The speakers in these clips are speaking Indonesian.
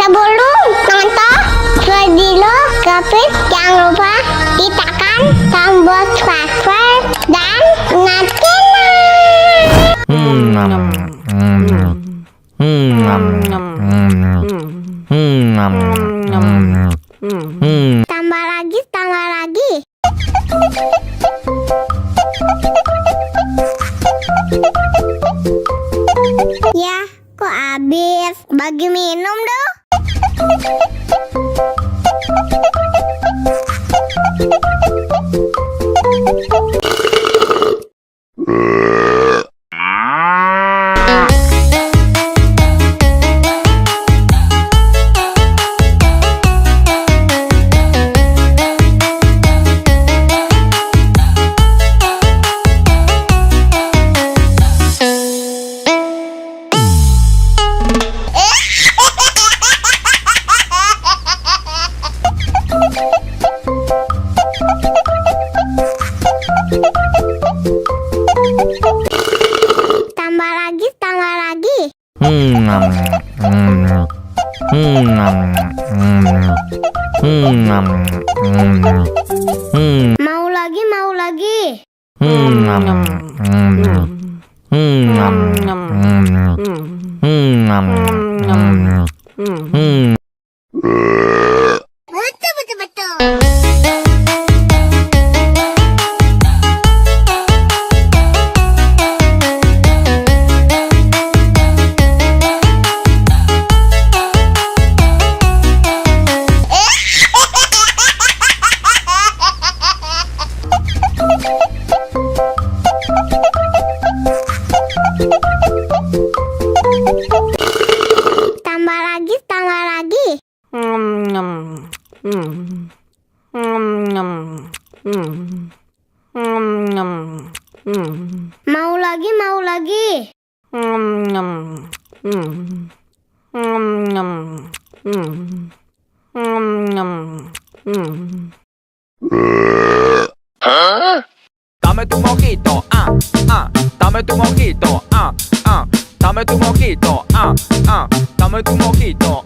Sebelum nonton video Kepit, jangan lupa tekan tombol subscribe dan nyalakan. Tambah lagi, tambah lagi. Ya, kok habis? Bagi minum dong. Tambah lagi, tambah lagi. Mau lagi, mau lagi. Betul, betul, betul. Tambah lagi, tambah lagi. Mau lagi, mau lagi. Dame tu mojito, dame tu mojito, dame tu mojito, dame tu mojito,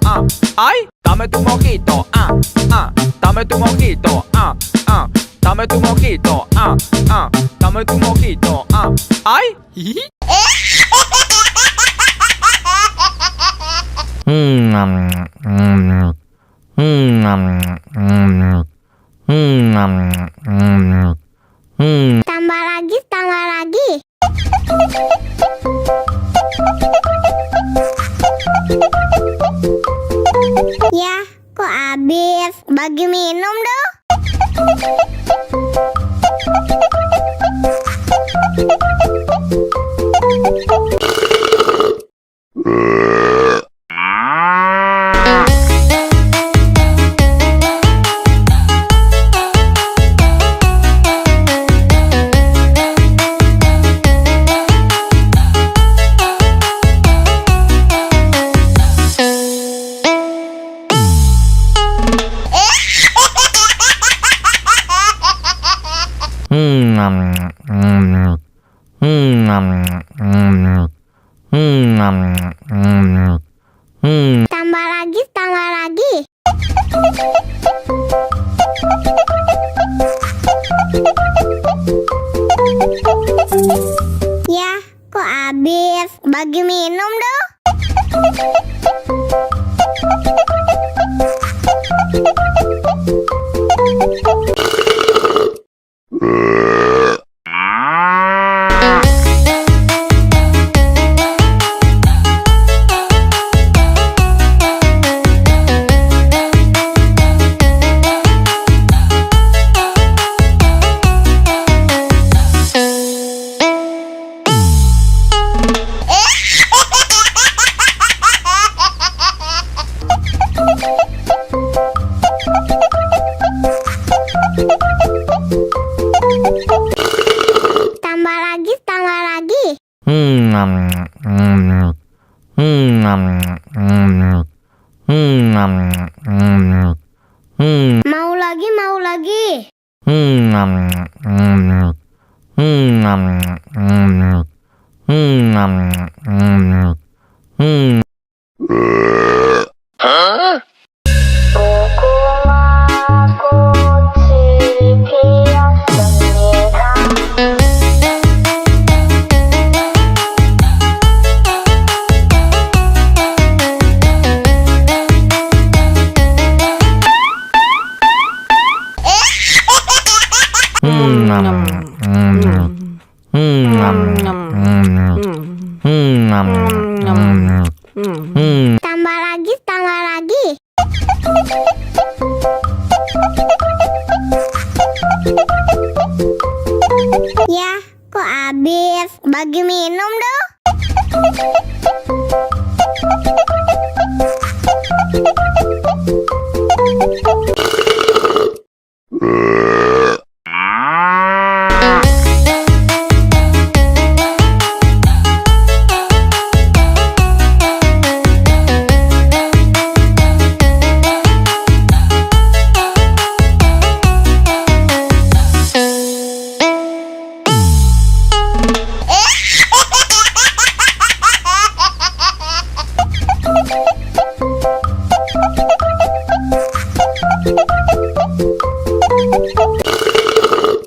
ay, dame tu mojito, dame tu mojito, dame tu mojito, dame tu mojito, ay. Tambah lagi, tambah lagi. Ya, kok habis? Bagi minum dong. Tambah lagi, tambah lagi. Ya, kok habis? Bagi minum dong. Tambah lagi, tambah lagi. Mau lagi, mau lagi. Huh? Tambah lagi, tambah lagi. Ya, kok habis? Bagi minum dong.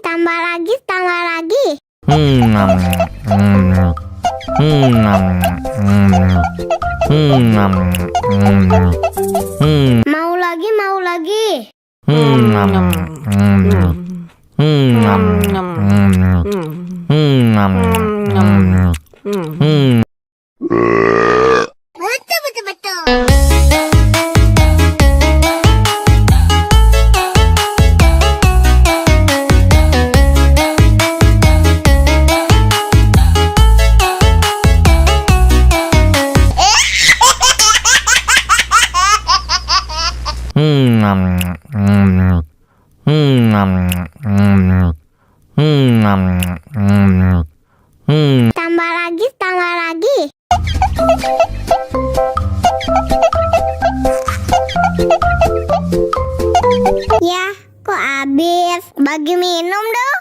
Tambah lagi, tambah lagi. Mau lagi, mau lagi. Betul, betul, betul. Tambah lagi, tambah lagi. Ya, kok habis? Bagi minum dong.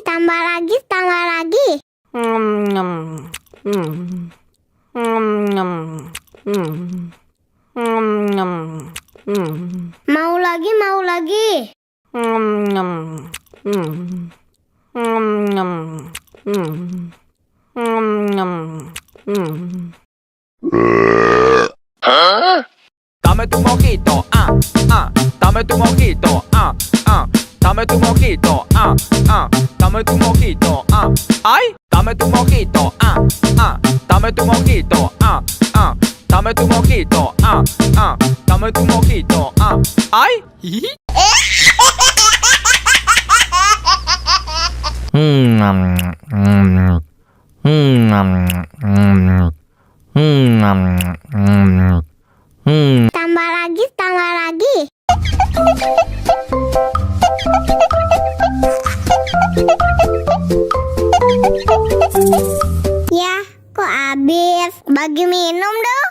Tambah lagi, tambah lagi. Mau lagi, mau lagi. Dame tu mojito, dame tu mojito, dame tu mojito, dame tu mojito, ay, dame tu mojito, dame tu mojito, dame tu mojito, dame tu mojito, ay. Tambah lagi, tambah lagi. Ya, kok habis? Bagi minum dong.